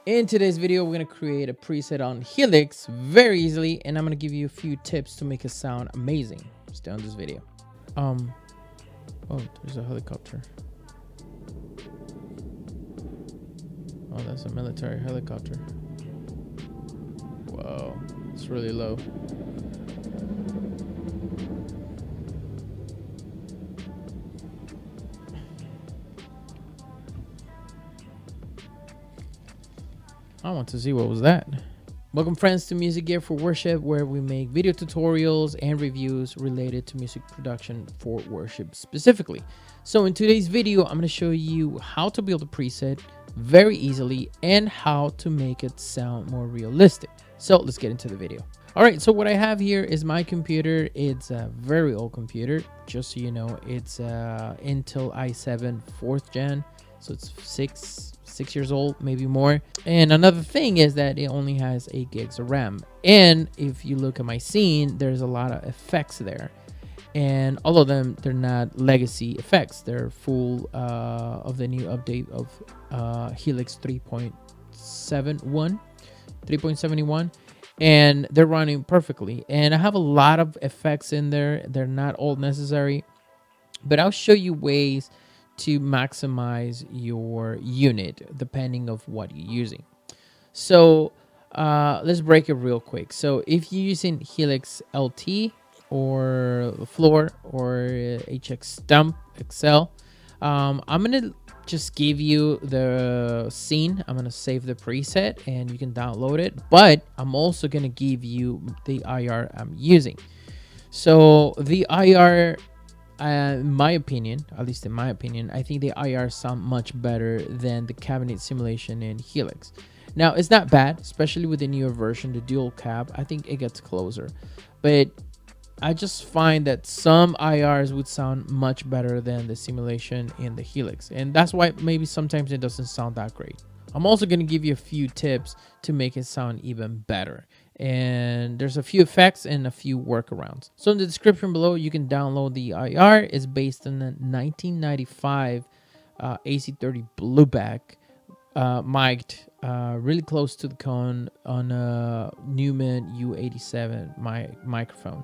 In today's video, we're going to create a preset on Helix very easily, and I'm going to give you a few tips to make it sound amazing. Stay on this video. Um, oh, there's a helicopter. Oh, that's a military helicopter. Whoa, it's really low. I want to see what was that. Welcome friends to Music Gear for Worship, where we make video tutorials and reviews related to music production for worship specifically. So in today's video, I'm going to show you how to build a preset very easily and how to make it sound more realistic. So let's get into the video. All right, so what I have here is my computer. It's a very old computer, just so you know. It's Intel i7 4th gen, so it's six years old, maybe more. And another thing is that it only has 8 gigs of RAM. And if you look at my scene, there's a lot of effects there, and all of them, they're not legacy effects. They're full of the new update of Helix 3.71, and they're running perfectly. And I have a lot of effects in there. They're not all necessary, but I'll show you ways to maximize your unit depending of what you're using. So let's break it real quick. So if you're using Helix LT or Floor or HX Stump XL, I'm gonna just give you the scene. I'm gonna save the preset and you can download it, but I'm also gonna give you the IR I'm using. So the IR, in my opinion, at least in my opinion, I think the IR sound much better than the cabinet simulation in Helix. Now, it's not bad, especially with the newer version, the dual cab. I think it gets closer, but I just find that some IRs would sound much better than the simulation in the Helix, and that's why maybe sometimes it doesn't sound that great. I'm also going to give you a few tips to make it sound even better, and there's a few effects and a few workarounds. So in the description below, you can download the IR. It's based on the 1995 AC30 Blueback, mic'd really close to the cone on a Neumann U87 microphone.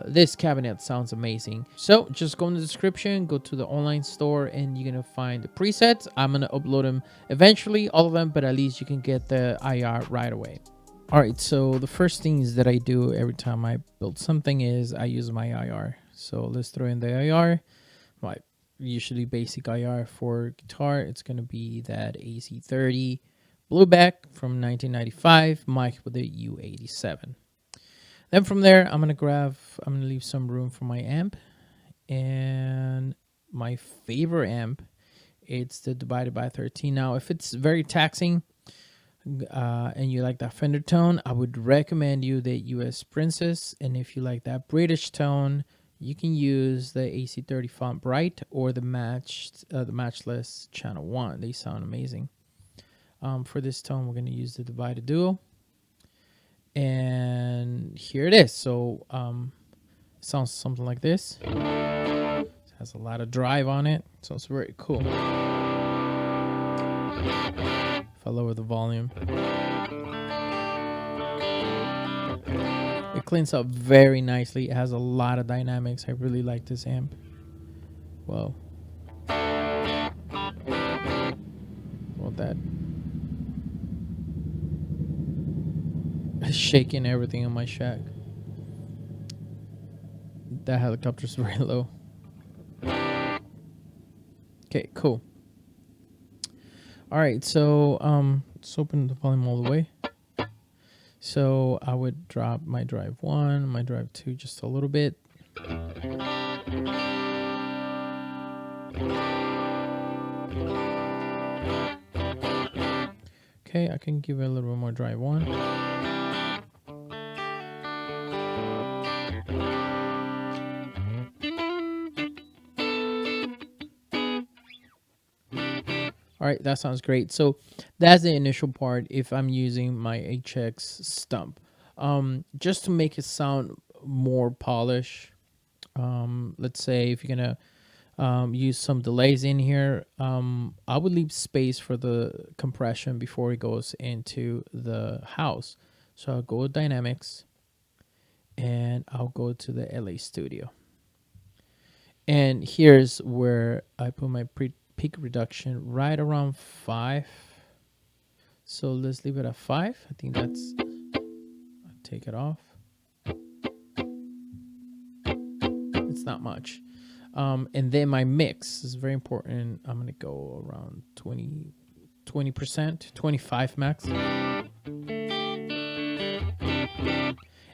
This cabinet sounds amazing. So just go in the description, go to the online store, and you're gonna find the presets. I'm gonna upload them eventually, all of them, but at least you can get the IR right away. All right, so the first things that I do every time I build something is I use my IR. So let's throw in the IR. My usually basic IR for guitar, it's gonna be that AC30 Blueback from 1995, mic with the U87. Then from there, I'm gonna leave some room for my amp, and my favorite amp, it's the divided by 13. Now, if it's very taxing and you like that Fender tone, I would recommend you the US Princess. And if you like that British tone, you can use the AC30 Font Bright or the Matchless Channel 1. They sound amazing. For this tone, we're gonna use the Divided Duo. And here it is. So it sounds something like this. It has a lot of drive on it, so it's very cool. If I lower the volume, it cleans up very nicely. It has a lot of dynamics. I really like this amp. Whoa. Well, that shaking everything in my shack. That helicopter's very low. Okay, cool. All right, so let's open the volume all the way. So I would drop my drive 1, my drive 2 just a little bit. Okay, I can give it a little bit more drive 1. All right, that sounds great. So that's the initial part if I'm using my HX Stump. Just to make it sound more polished, let's say if you're gonna use some delays in here. I would leave space for the compression before it goes into the house. So I'll go with dynamics and I'll go to the LA studio. And here's where I put my peak reduction right around 5. So let's leave it at 5. I think that's, I'll take it off. It's not much. And then my mix is very important. I'm gonna go around 20%, 25 max.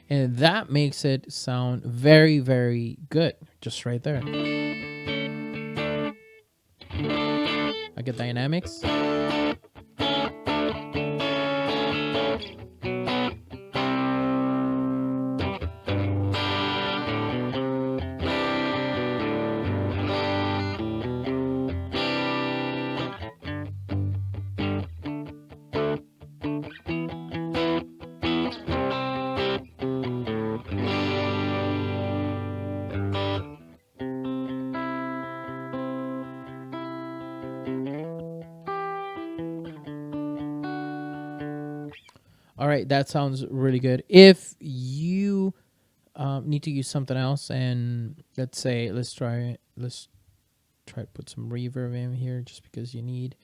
And that makes it sound very, very good. Just right there. I get dynamics. All right, that sounds really good. If you need to use something else, and let's try to put some reverb in here, just because you need,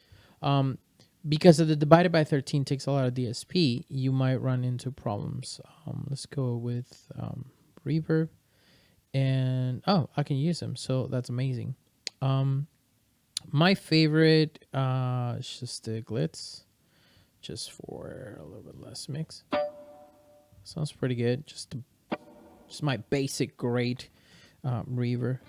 because of the divided by 13 takes a lot of DSP, you might run into problems. Let's go with reverb, and I can use them, so that's amazing. My favorite is just the glitz, just for a little bit less mix. Sounds pretty good. Just my basic grade reverb.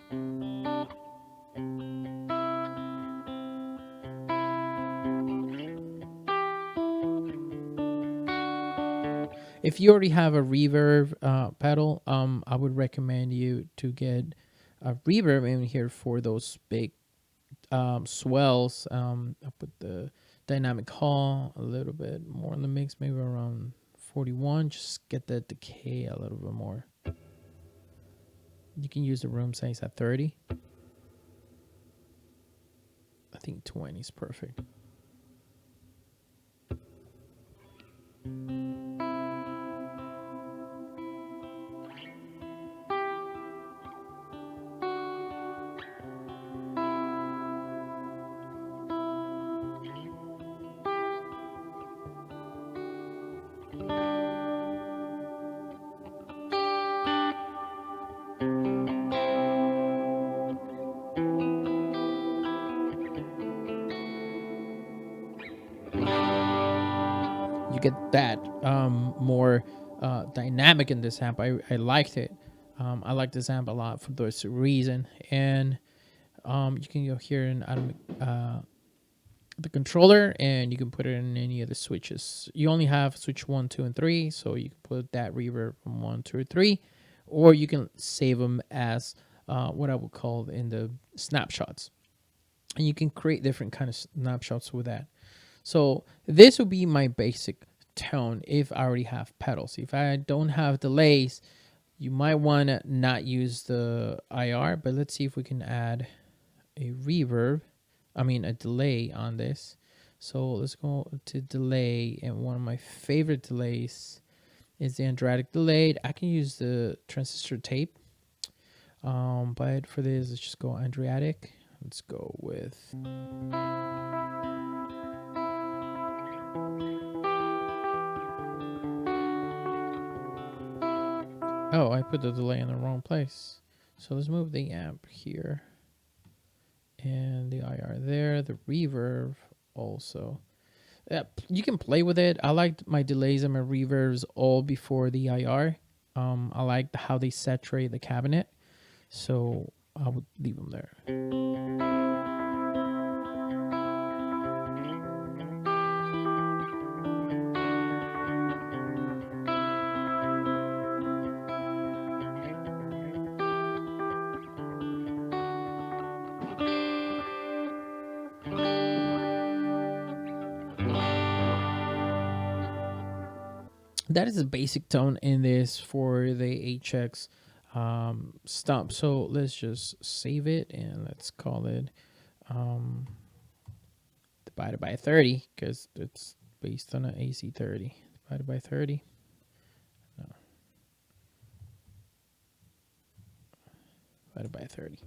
If you already have a reverb pedal, I would recommend you to get a reverb in here for those big swells. I'll put the dynamic hall a little bit more in the mix, maybe around 41. Just get that decay a little bit more. You can use the room size at 30. I think 20 is perfect. You get that more dynamic in this amp. I liked it. I like this amp a lot for this reason. And you can go here and add the controller, and you can put it in any of the switches. You only have switch 1, 2, and 3, so you can put that reverb from 1, 2, or 3, or you can save them as what I would call in the snapshots. And you can create different kind of snapshots with that. So this would be my basic tone if I already have pedals. If I don't have delays, you might want to not use the IR, but let's see if we can add a reverb. A delay on this. So let's go to delay, and one of my favorite delays is the Andratic delay. I can use the transistor tape, but for this, let's just go Adriatic. Let's go with I put the delay in the wrong place. So let's move the amp here and the IR there, the reverb also. You can play with it. I like my delays and my reverbs all before the IR. I like how they saturate the cabinet, so I would leave them there. That is a basic tone in this for the HX stump. So let's just save it and let's call it um, divided by 30 because it's based on an AC30. Divided by 30. No. Divided by 30.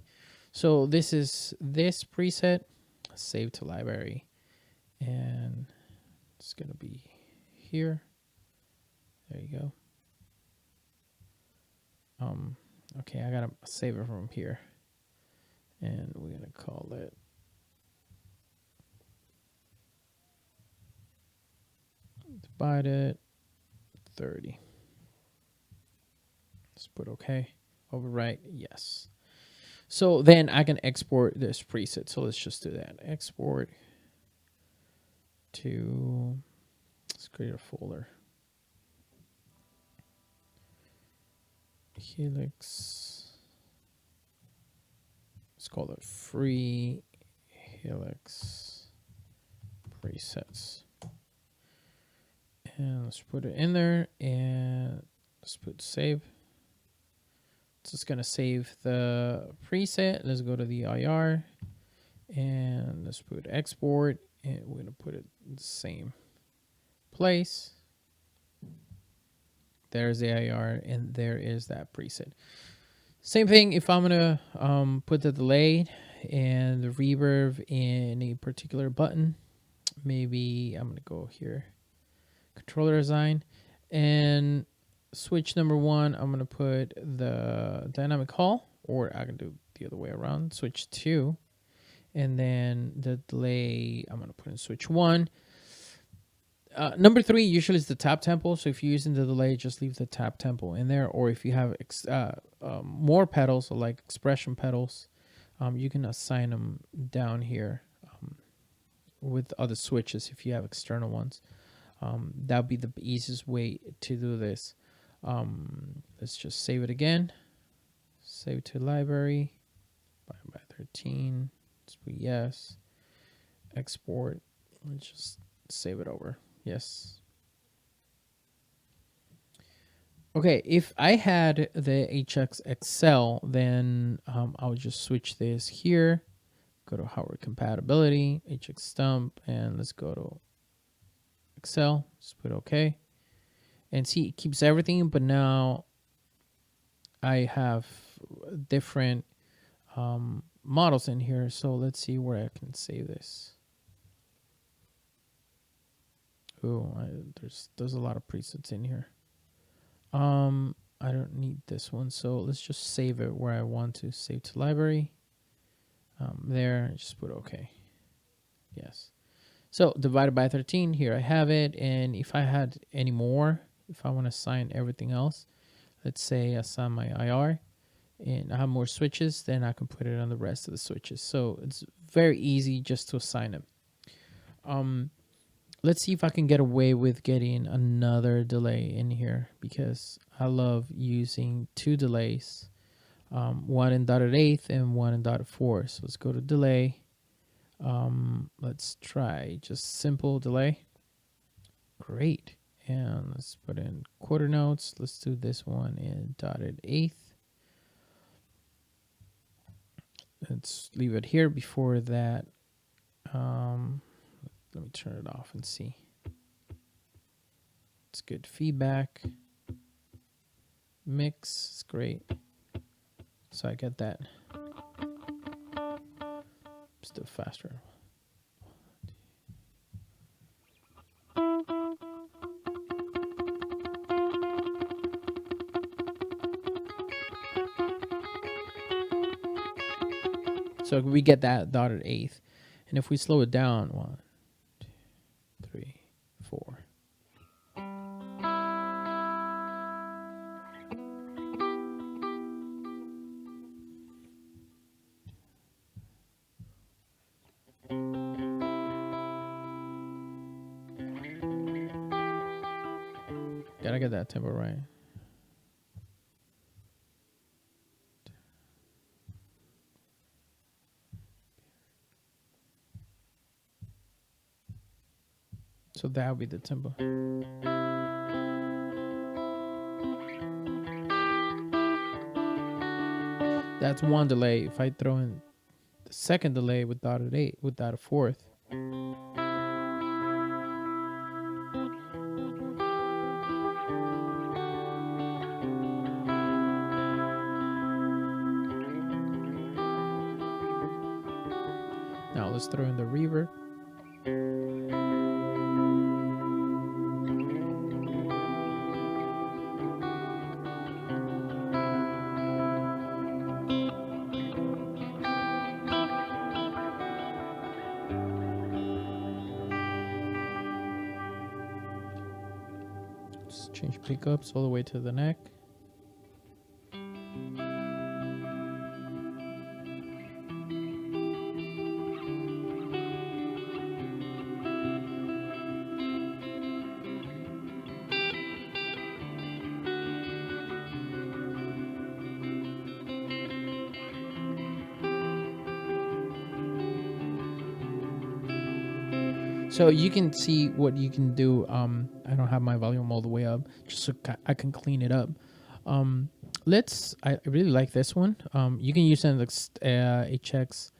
So this is this preset. Save to library. And it's going to be here. There you go. Okay, I gotta save it from here. And we're gonna call it divided 30. Let's put okay. Overwrite, yes. So then I can export this preset. So let's just do that. Export to, let's create a folder. Helix. Let's call it free Helix presets. And let's put it in there and let's put save. It's just gonna save the preset. Let's go to the IR and let's put export and we're gonna put it in the same place. There's the IR and there is that preset. Same thing if I'm gonna put the delay and the reverb in a particular button. Maybe I'm gonna go here, controller design, and switch number 1. I'm gonna put the dynamic hall, or I can do the other way around. Switch 2, and then the delay I'm gonna put in switch 1. Number 3 usually is the tap tempo. So if you're using the delay, just leave the tap tempo in there. Or if you have more pedals, so like expression pedals, you can assign them down here with other switches if you have external ones. That would be the easiest way to do this. Let's just save it again. Save to library. By 13. Let's put yes. Export. Let's just save it over. Yes. Okay, if I had the HX Excel, then I would just switch this here. Go to hardware compatibility, HX stump, and let's go to Excel. Just put OK. And see, it keeps everything, but now I have different models in here. So let's see where I can save this. Oh, there's a lot of presets in here. I don't need this one, so let's just save it where I want to. Save to library. There, just put OK. Yes. So divided by 13, here I have it. And if I had any more, if I want to assign everything else, let's say I assign my IR and I have more switches, then I can put it on the rest of the switches. So it's very easy just to assign them. Let's see if I can get away with getting another delay in here because I love using 2 delays, one in dotted eighth and one in dotted four. So let's go to delay. Let's try just simple delay. Great. And let's put in quarter notes. Let's do this one in dotted eighth. Let's leave it here before that. Let me turn it off and see. It's good feedback. Mix is great. So I get that. Still faster. So we get that dotted eighth. And if we slow it down, 1, 2, 3, 4. Gotta get that tempo right. So that would be the tempo. That's one delay. If I throw in the second delay without an eight, without a fourth. Now let's throw in the reverb. Just change pickups all the way to the neck. So you can see what you can do. I don't have my volume all the way up, just so I can clean it up. I really like this one. You can use an HX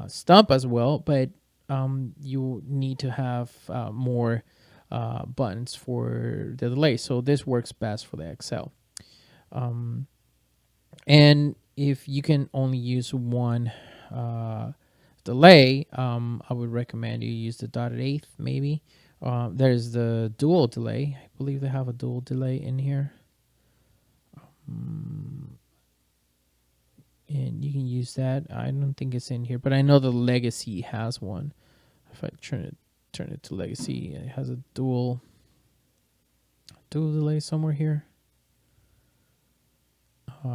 stump as well, but you need to have more buttons for the delay. So this works best for the XL. And if you can only use one delay, I would recommend you use the dotted eighth maybe. There's the dual delay. I believe they have a dual delay in here. And you can use that. I don't think it's in here, but I know the Legacy has one. If I turn it to Legacy, it has a dual delay somewhere here.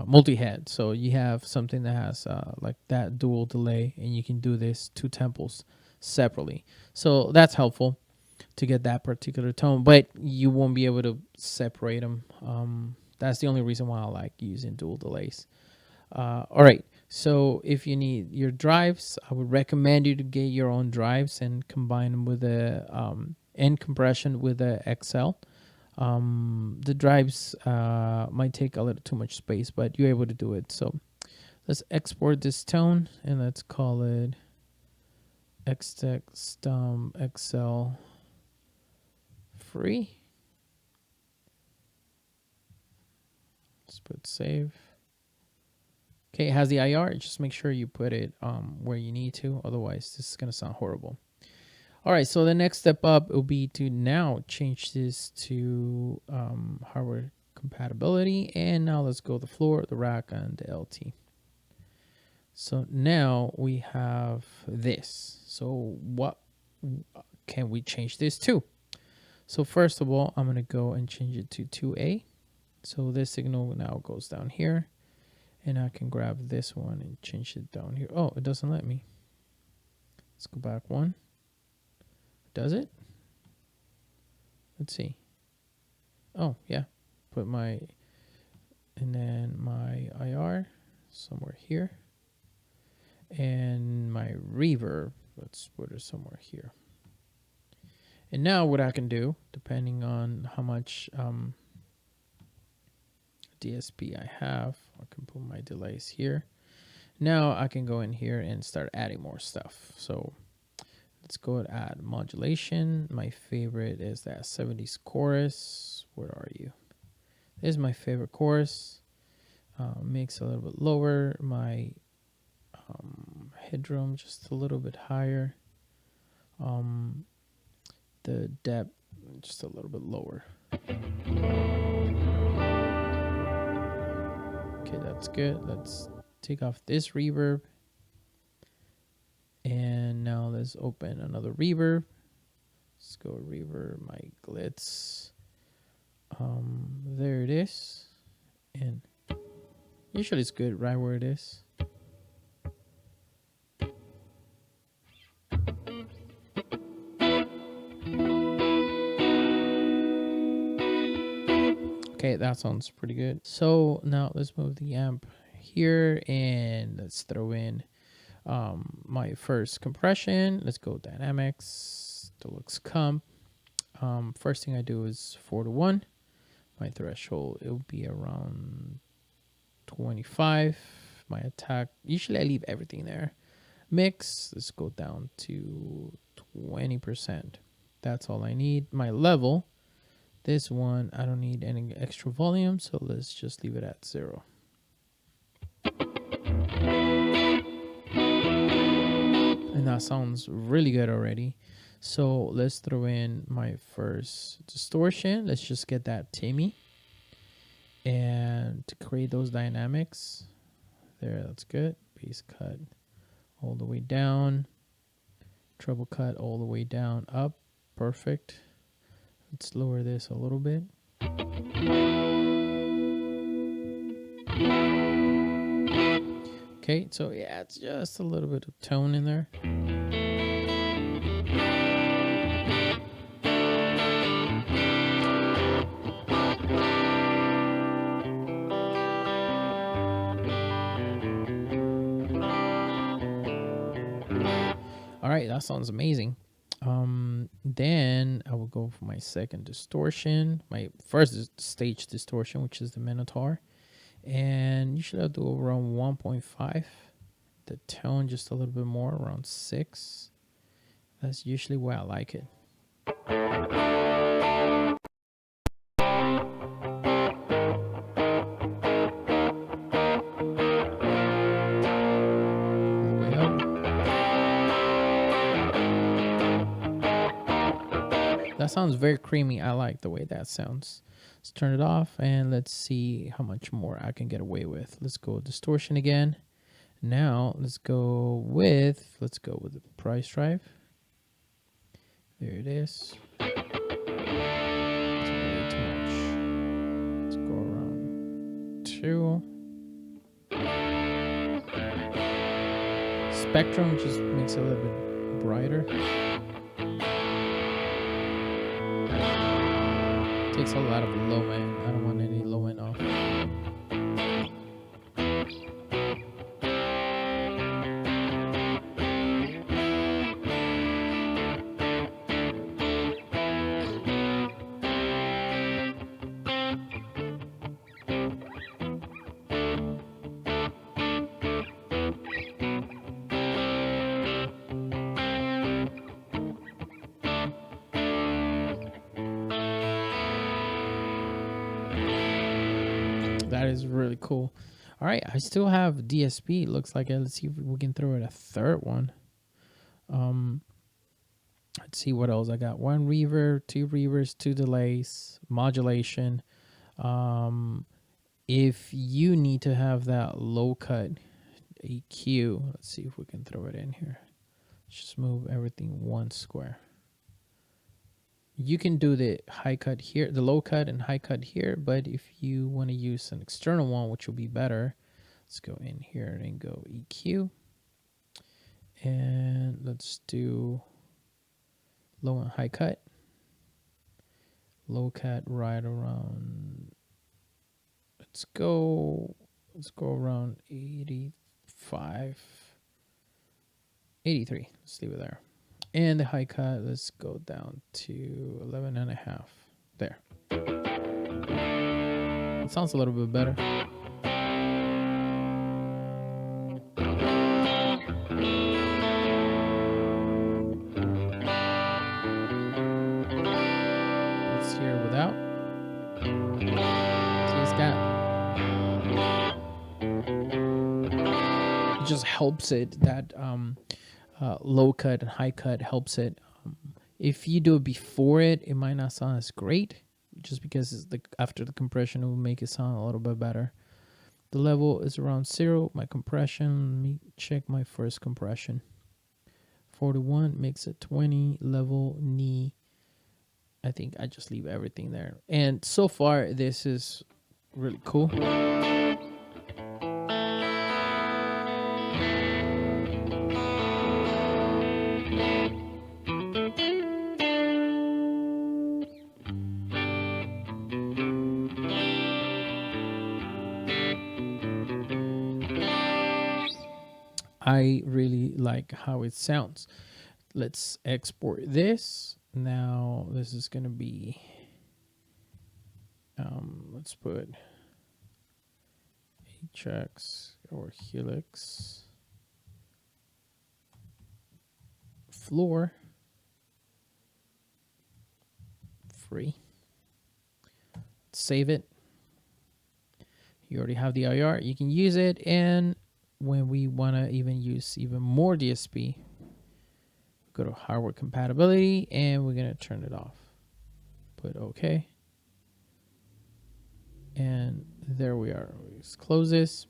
Multi-head, so you have something that has like that dual delay, and you can do this two temples separately, so that's helpful to get that particular tone, but you won't be able to separate them. That's the only reason why I like using dual delays. All right, so if you need your drives, I would recommend you to get your own drives and combine them with the end compression with the XL. The drives might take a little too much space, but you're able to do it. So let's export this tone and let's call it Xtech Stump XL free. Let's put save. Okay, it has the IR. Just make sure you put it where you need to. Otherwise, this is going to sound horrible. All right, so the next step up will be to now change this to hardware compatibility. And now let's go the floor, the rack, and the LT. So now we have this. So what can we change this to? So first of all, I'm going to go and change it to 2A. So this signal now goes down here. And I can grab this one and change it down here. Oh, it doesn't let me. Let's go back one. Does it? Let's see. Oh, yeah. Put my, and then my IR somewhere here. And my reverb, let's put it somewhere here. And now what I can do, depending on how much DSP I have, I can put my delays here. Now I can go in here and start adding more stuff. So let's go and add modulation. My favorite is that 70s chorus. Where are you? This is my favorite chorus. Mix a little bit lower. My headroom just a little bit higher. The depth just a little bit lower. Okay, that's good. Let's take off this reverb. And now let's open another reverb. Let's go reverb my glitz. There it is. And usually it's good right where it is. Okay, that sounds pretty good. So now let's move the amp here and let's throw in my first compression. Let's go dynamics, deluxe comp. First thing I do is 4:1. My threshold, it will be around 25. my attack. Usually I leave everything there. Mix, let's go down to 20%. That's all I need. My level, this one, I don't need any extra volume, so let's just leave it at 0. And that sounds really good already. So let's throw in my first distortion. Let's just get that Timmy. And to create those dynamics, there, that's good. Bass cut all the way down. Treble cut all the way down, up. Perfect. Let's lower this a little bit. Okay, so yeah, it's just a little bit of tone in there. All right, that sounds amazing. Then I will go for my second distortion, my first stage distortion, which is the Minotaur. And usually I'll do around 1.5. The tone just a little bit more, around 6. That's usually where I like it. Way up. That sounds very creamy. I like the way that sounds. Let's turn it off and let's see how much more I can get away with. Let's go distortion again. Now let's go with the price drive. There it is. It's way too much. Let's go around 2. Spectrum just makes it a little bit brighter. Takes a lot of low end. I don't want any low end off. That is really cool. All right, I still have DSP. Looks like it. Let's see if we can throw in a third one. Let's see what else I got. 1 reverb, 2 reverbs, 2 delays, modulation. If you need to have that low cut EQ, let's see if we can throw it in here. Just move everything 1 square. You can do the high cut here, the low cut and high cut here, but if you want to use an external one, which will be better, let's go in here and go EQ. And let's do low and high cut. Low cut right around, let's go around 85, 83. Let's leave it there. And the high cut, let's go down to 11.5. There. It sounds a little bit better. Let's hear it without. See, it's got, it just helps it that low cut and high cut helps it. If you do it before it, it might not sound as great, just because it's after the compression it will make it sound a little bit better. The level is around 0. My compression, let me check my first compression. 41 makes it 20. Level knee, I think I just leave everything there. And so far this is really cool. I really like how it sounds. Let's export this. Now this is going to be, let's put HX or Helix floor free. Save it. You already have the IR. You can use it, and when we want to even use even more DSP, go to hardware compatibility, and we're gonna turn it off. Put OK, and there we are. Let's close this,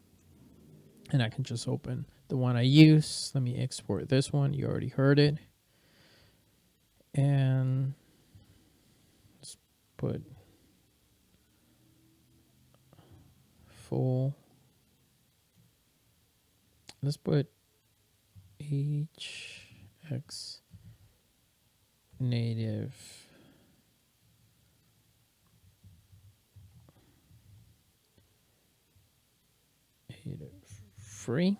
and I can just open the one I use. Let me export this one. You already heard it, and let's put full. Let's put HX native free,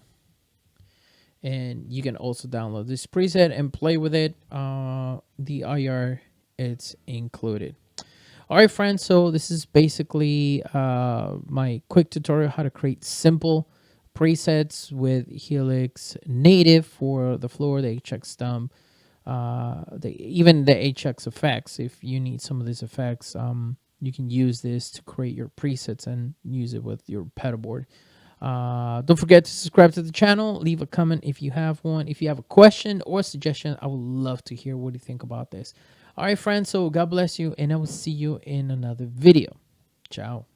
and you can also download this preset and play with it. The IR, it's included. All right, friends, so this is basically my quick tutorial how to create simple presets with Helix native for the floor, the HX stump, even the HX effects. If you need some of these effects, you can use this to create your presets and use it with your pedal board. Don't forget to subscribe to the channel. Leave a comment if you have one. If you have a question or suggestion, I would love to hear what you think about this. All right, friends. So God bless you, and I will see you in another video. Ciao.